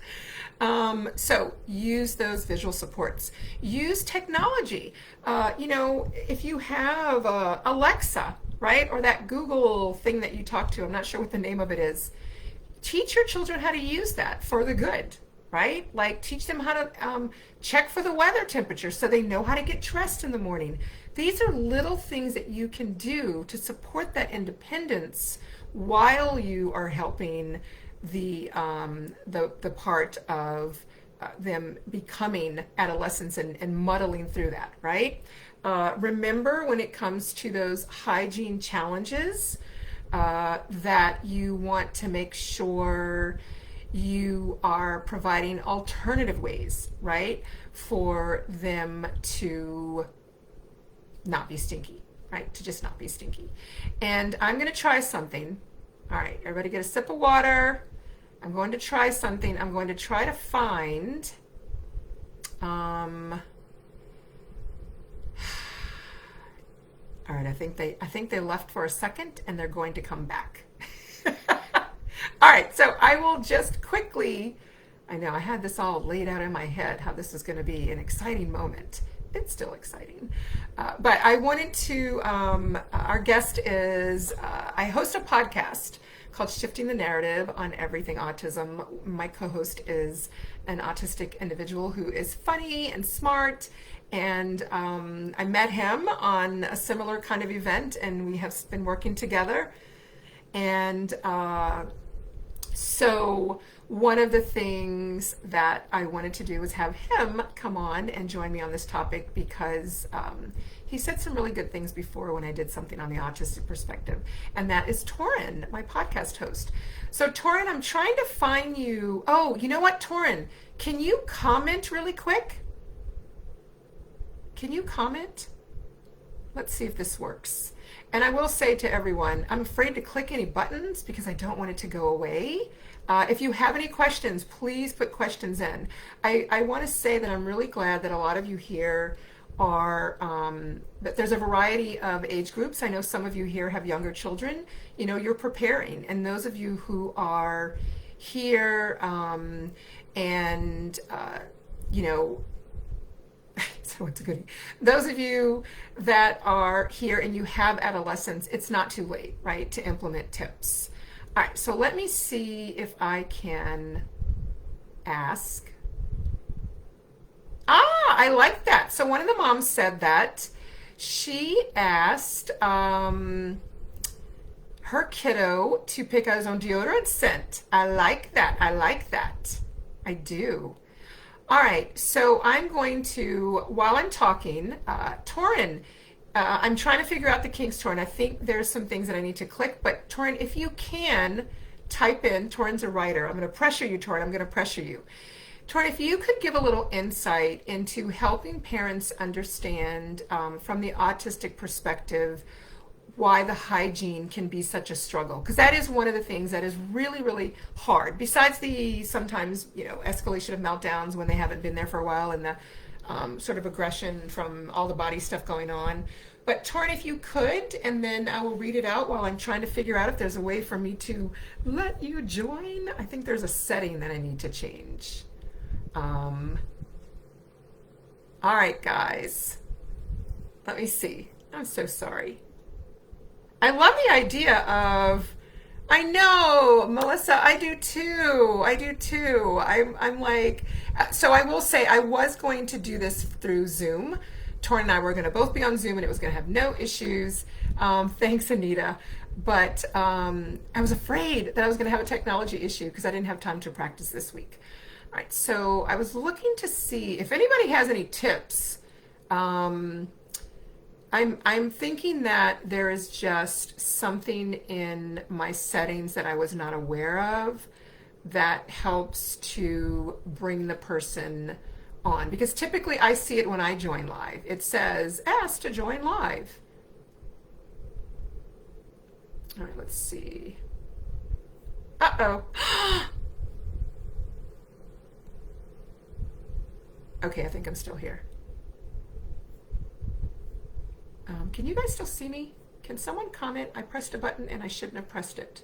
So use those visual supports. Use technology. If you have Alexa, right, or that Google thing that you talk to, I'm not sure what the name of it is. Teach your children how to use that for the good, right? Like teach them how to check for the weather temperature so they know how to get dressed in the morning. These are little things that you can do to support that independence while you are helping the part of them becoming adolescents and muddling through that, right? Remember when it comes to those hygiene challenges, that you want to make sure you are providing alternative ways, right, for them to not be stinky, right, to just not be stinky. And I'm going to try something. All right, everybody get a sip of water. I'm going to try something. I'm going to try to find all right, I think they left for a second and they're going to come back. All right, so I will just quickly, I know I had this all laid out in my head, how this is going to be an exciting moment. It's still exciting. But I wanted to, our guest is, I host a podcast called Shifting the Narrative on Everything Autism. My co-host is an autistic individual who is funny and smart. And I met him on a similar kind of event, and we have been working together. And so one of the things that I wanted to do was have him come on and join me on this topic because he said some really good things before when I did something on the autistic perspective. And that is Torin, my podcast host. So Torin, I'm trying to find you. Oh, you know what, Torin? Can you comment really quick? Can you comment? Let's see if this works. And I will say to everyone, I'm afraid to click any buttons because I don't want it to go away. If you have any questions, please put questions in. I want to say that I'm really glad that a lot of you here are, that there's a variety of age groups. I know some of you here have younger children. You know, you're preparing. And those of you who are here so it's a goodie. Those of you that are here and you have adolescents, it's not too late, right, to implement tips. All right, so let me see if I can ask. I like that. So one of the moms said that she asked her kiddo to pick out his own deodorant scent. I like that. I like that. I do. All right, so I'm going to, while I'm talking, Torin, I'm trying to figure out the kinks, Torin. I think there's some things that I need to click, but Torin, if you can type in, Torin's a writer. I'm going to pressure you, Torin. I'm going to pressure you. Torin, if you could give a little insight into helping parents understand from the autistic perspective why the hygiene can be such a struggle, because that is one of the things that is really, really hard, besides the sometimes, escalation of meltdowns when they haven't been there for a while and the sort of aggression from all the body stuff going on. But Torin, if you could, and then I will read it out while I'm trying to figure out if there's a way for me to let you join. I think there's a setting that I need to change. All right, guys, let me see. I'm so sorry. I love the idea of, I know, Melissa, I do too. I'm like, so I will say I was going to do this through Zoom. Torin and I were going to both be on Zoom and it was going to have no issues. Thanks, Anita. But I was afraid that I was going to have a technology issue because I didn't have time to practice this week. All right, so I was looking to see if anybody has any tips I'm thinking that there is just something in my settings that I was not aware of that helps to bring the person on. Because typically I see it when I join live. It says, ask to join live. All right, let's see. Uh-oh. Okay, I think I'm still here. Can you guys still see me? Can someone comment? I pressed a button and I shouldn't have pressed it.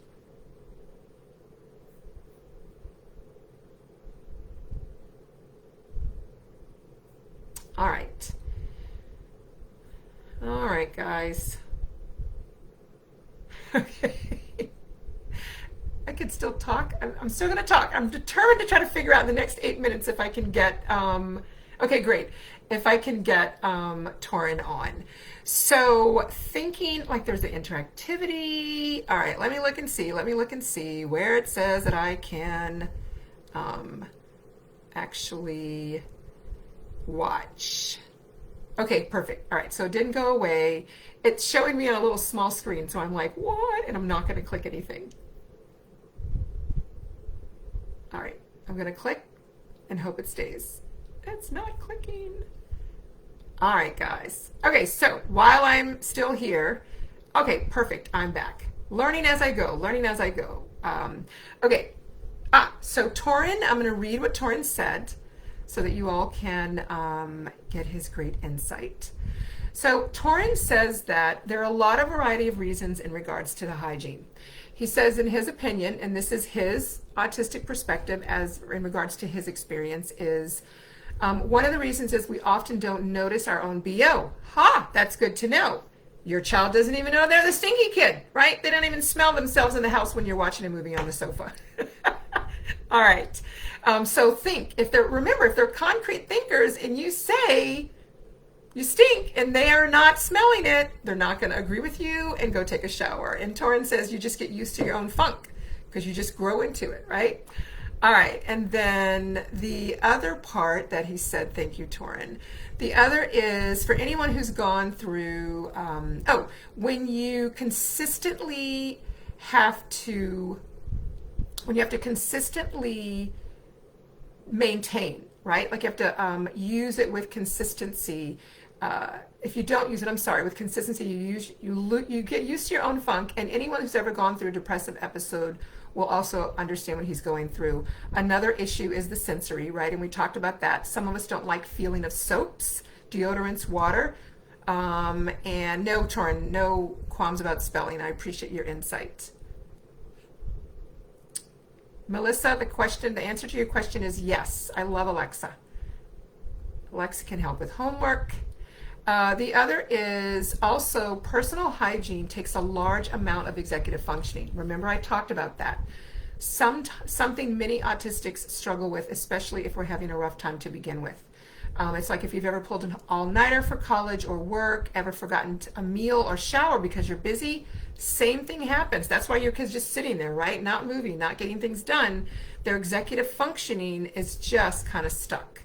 All right. All right, guys. Okay. I could still talk. I'm still going to talk. I'm determined to try to figure out in the next 8 minutes if I can get, okay, great. If I can get Torin on. So thinking like there's the interactivity. All right, let me look and see. Let me look and see where it says that I can actually watch. Okay, perfect. All right, so it didn't go away. It's showing me on a little small screen, so I'm like, what? And I'm not going to click anything. All right, I'm going to click and hope it stays. It's not clicking. All right, guys. Okay, so while I'm still here, okay, perfect. I'm back. Learning as I go, learning as I go. Okay, so Torin, I'm going to read what Torin said so that you all can get his great insight. So Torin says that there are a lot of variety of reasons in regards to the hygiene. He says in his opinion, and this is his autistic perspective as in regards to his experience, is one of the reasons is we often don't notice our own BO. Ha, that's good to know. Your child doesn't even know they're the stinky kid, right? They don't even smell themselves in the house when you're watching a movie on the sofa. All right. So think, remember, if they're concrete thinkers and you say you stink and they are not smelling it, they're not going to agree with you and go take a shower. And Torin says you just get used to your own funk because you just grow into it, right? All right. And then the other part that he said, thank you, Torin. The other is for anyone who's gone through, when you have to consistently maintain, right? Like you have to use it with consistency. If you don't use it, I'm sorry, with consistency, you get used to your own funk. And anyone who's ever gone through a depressive episode will also understand what he's going through. Another issue is the sensory, right? And we talked about that. Some of us don't like feeling of soaps, deodorants, water. And no, Torin, no qualms about spelling. I appreciate your insight. Melissa, the answer to your question is yes. I love Alexa. Alexa can help with homework. The other is also personal hygiene takes a large amount of executive functioning. Remember I talked about that. Something many autistics struggle with, especially if we're having a rough time to begin with. It's like if you've ever pulled an all-nighter for college or work, ever forgotten a meal or shower because you're busy, same thing happens. That's why your kid's just sitting there, right? Not moving, not getting things done. Their executive functioning is just kind of stuck.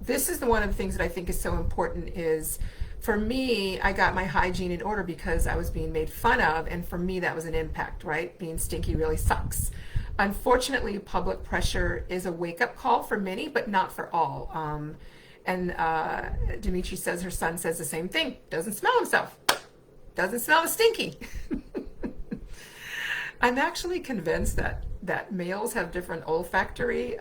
This is one of the things that I think is so important is, for me, I got my hygiene in order because I was being made fun of, and for me that was an impact, right? Being stinky really sucks. Unfortunately, public pressure is a wake-up call for many, but not for all. And Dimitri says her son says the same thing. Doesn't smell himself. Doesn't smell the stinky. I'm actually convinced that males have different olfactory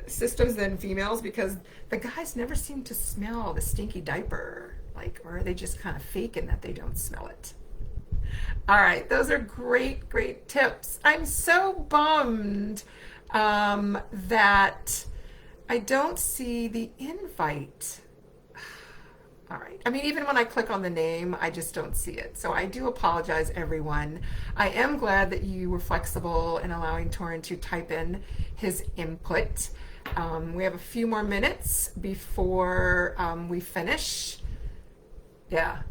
systems than females because the guys never seem to smell the stinky diaper, or are they just kind of faking that they don't smell it? All right, those are great, great tips. I'm so bummed that I don't see the invite. All right. I mean, even when I click on the name, I just don't see it. So I do apologize, everyone. I am glad that you were flexible in allowing Torin to type in his input. We have a few more minutes before we finish. Yeah.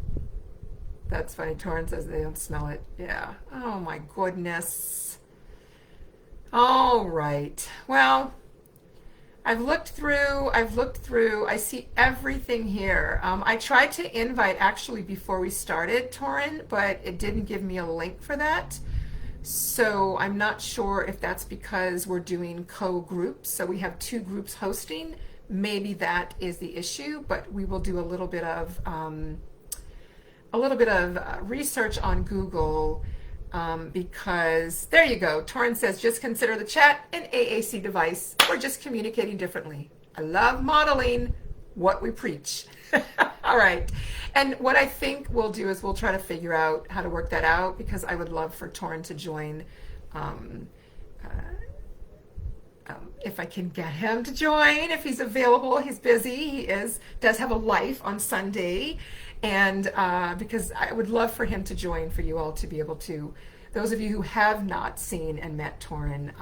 That's funny. Torin says they don't smell it. Yeah. Oh, my goodness. All right. Well, I've looked through, I see everything here. I tried to invite actually before we started, Torin, but it didn't give me a link for that. So I'm not sure if that's because we're doing co-groups. So we have two groups hosting. Maybe that is the issue, but we will do a little bit of research on Google because there you go. Torrin says, just consider the chat an AAC device or just communicating differently. I love modeling what we preach. All right. And what I think we'll do is we'll try to figure out how to work that out because I would love for Torrin to join. If I can get him to join, if he's available, he's busy. He does have a life on Sunday. And because I would love for him to join, for you all to be able to, those of you who have not seen and met Torrin,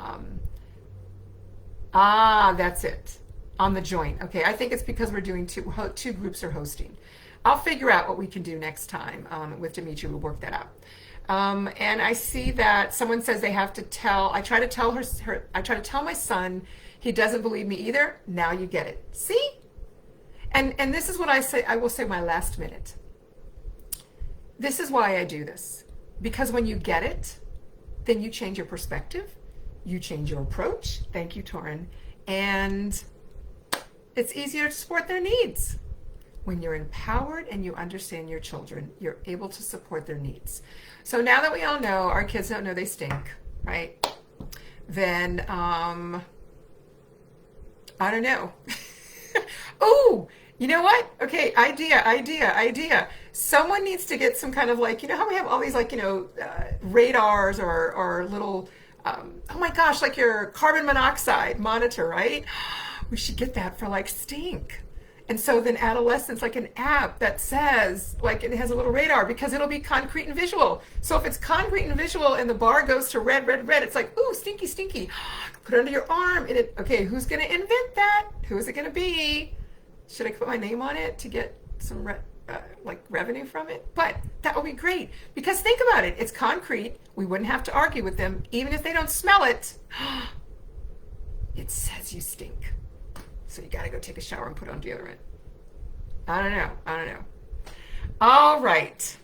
that's it, on the joint. Okay, I think it's because we're doing two groups are hosting. I'll figure out what we can do next time with Dimitri. We'll work that out. And I see that someone says they have to tell, I try to tell I try to tell my son, he doesn't believe me either. Now you get it. See? And this is what I will say my last minute. This is why I do this. Because when you get it, then you change your perspective, you change your approach. Thank you, Torrin. And it's easier to support their needs. When you're empowered and you understand your children, you're able to support their needs. So now that we all know our kids don't know they stink, right? Then, I don't know. Oh, you know what? Okay, idea. Someone needs to get some kind of like, you know how we have all these like, radars or little, oh my gosh, like your carbon monoxide monitor, right? We should get that for like stink. And so then adolescents, like an app that says, like it has a little radar because it'll be concrete and visual. So if it's concrete and visual and the bar goes to red, it's like, ooh, stinky. Put it under your arm. And okay, who's going to invent that? Who is it going to be? Should I put my name on it to get some revenue from it? But that would be great because think about it. It's concrete. We wouldn't have to argue with them. Even if they don't smell it, it says you stink. So you got to go take a shower and put on deodorant. I don't know. All right.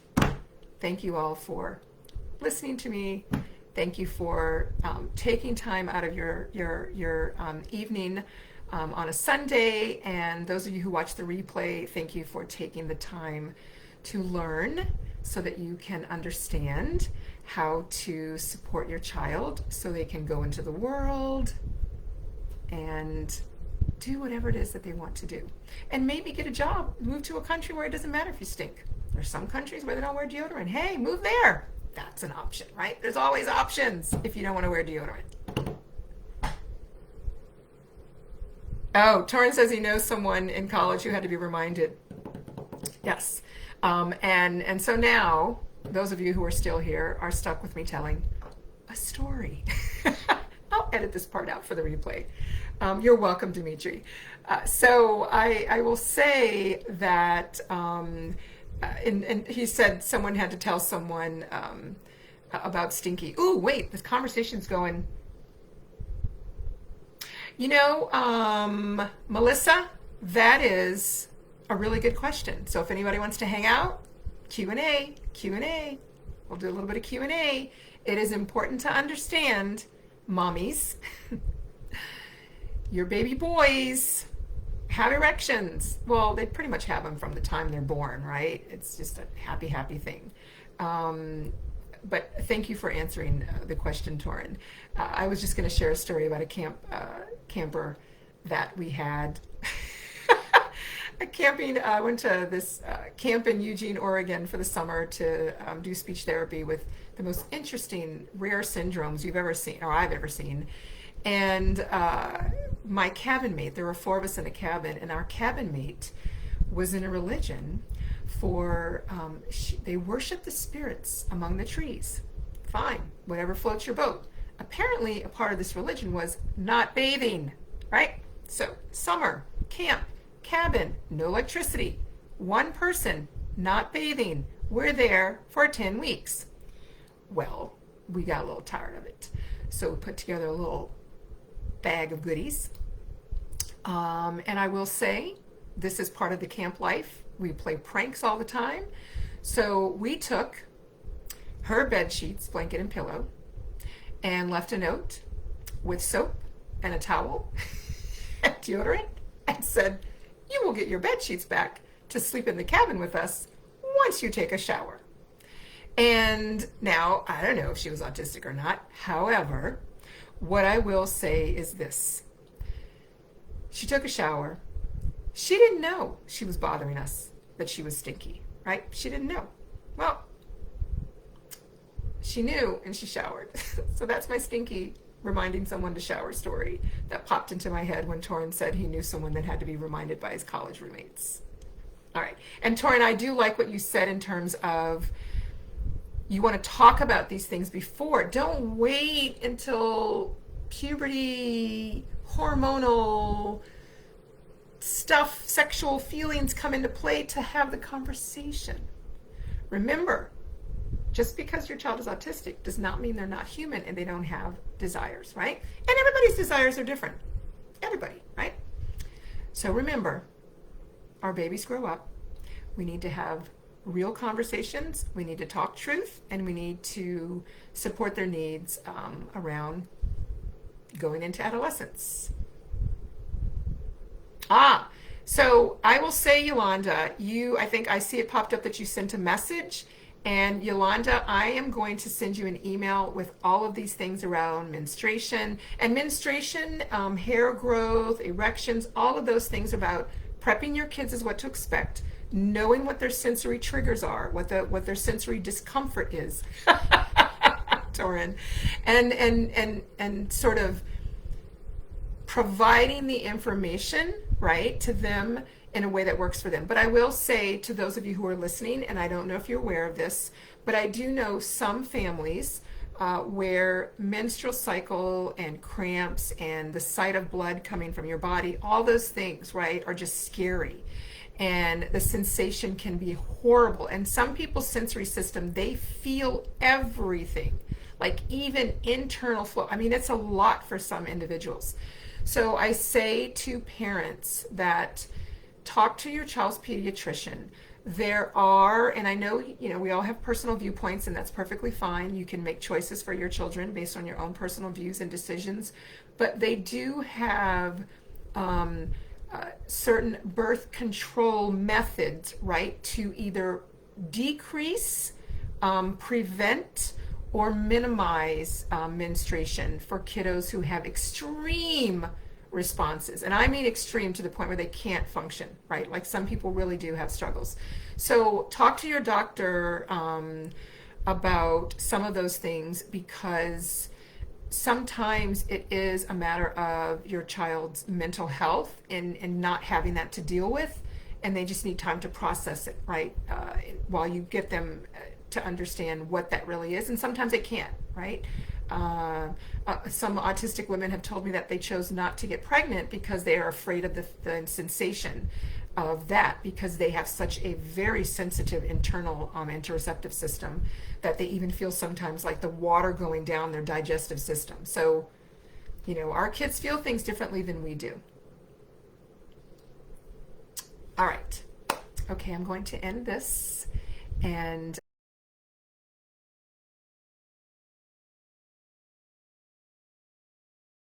Thank you all for listening to me. Thank you for taking time out of your evening on a Sunday. And those of you who watch the replay, thank you for taking the time to learn so that you can understand how to support your child so they can go into the world and do whatever it is that they want to do. And maybe get a job, move to a country where it doesn't matter if you stink. There's some countries where they don't wear deodorant. Hey, move there. That's an option, right? There's always options if you don't want to wear deodorant. Oh, Torrin says he knows someone in college who had to be reminded. Yes. And so now, those of you who are still here are stuck with me telling a story. I'll edit this part out for the replay. You're welcome, Dimitri. So I will say that, and he said someone had to tell someone about stinky. Ooh, wait, this conversation's going. Melissa, that is a really good question. So if anybody wants to hang out, Q&A. We'll do a little bit of Q&A. It is important to understand, mommies, your baby boys have erections. Well, they pretty much have them from the time they're born, right? It's just a happy thing. But thank you for answering the question, Torrin. I was just going to share a story about a camper that we had. I went to this camp in Eugene, Oregon for the summer to do speech therapy with the most interesting rare syndromes you've ever seen, or I've ever seen. And my cabin mate, there were 4 of us in a cabin, and our cabin mate was in a religion for, they worship the spirits among the trees. Fine, whatever floats your boat. Apparently, a part of this religion was not bathing, right? So, summer, camp, cabin, no electricity, 1 person, not bathing. We're there for 10 weeks. Well, we got a little tired of it. So we put together a little bag of goodies. And I will say, this is part of the camp life. We play pranks all the time. So we took her bed sheets, blanket, and pillow, and left a note with soap and a towel and deodorant and said, "You will get your bed sheets back to sleep in the cabin with us once you take a shower." And now, I don't know if she was autistic or not. However, what I will say is this. She took a shower. She didn't know she was bothering us, that she was stinky, right? She didn't know. Well, she knew and she showered. So that's my stinky reminding someone to shower story that popped into my head when Torrin said he knew someone that had to be reminded by his college roommates. All right. And Torrin, I do like what you said in terms of you want to talk about these things before. Don't wait until puberty, hormonal stuff, sexual feelings come into play to have the conversation. Remember, just because your child is autistic does not mean they're not human and they don't have desires, right? And everybody's desires are different. Everybody, right? So remember, our babies grow up. We need to have real conversations. We need to talk truth, and we need to support their needs around going into adolescence. So I will say, Yolanda, I think I see it popped up that you sent a message. And Yolanda, I am going to send you an email with all of these things around menstruation. And menstruation, hair growth, erections, all of those things about prepping your kids is what to expect, knowing what their sensory triggers are, what their sensory discomfort is, Torrin, and sort of providing the information, right, to them in a way that works for them. But I will say to those of you who are listening, and I don't know if you're aware of this, but I do know some families where menstrual cycle and cramps and the sight of blood coming from your body, all those things, right, are just scary. And the sensation can be horrible. And some people's sensory system, they feel everything, like even internal flow. I mean, it's a lot for some individuals. So I say to parents that talk to your child's pediatrician. There are, and I know, we all have personal viewpoints, and that's perfectly fine. You can make choices for your children based on your own personal views and decisions, but they do have certain birth control methods, right, to either decrease, prevent, or minimize menstruation for kiddos who have extreme responses. And I mean extreme to the point where they can't function, right? Like some people really do have struggles. So talk to your doctor about some of those things, because sometimes it is a matter of your child's mental health and not having that to deal with, and they just need time to process it, right? While you get them to understand what that really is. And sometimes they can't, right? Some autistic women have told me that they chose not to get pregnant because they are afraid of the sensation of that, because they have such a very sensitive internal interoceptive system that they even feel sometimes like the water going down their digestive system. So, our kids feel things differently than we do. All right. Okay, I'm going to end this, and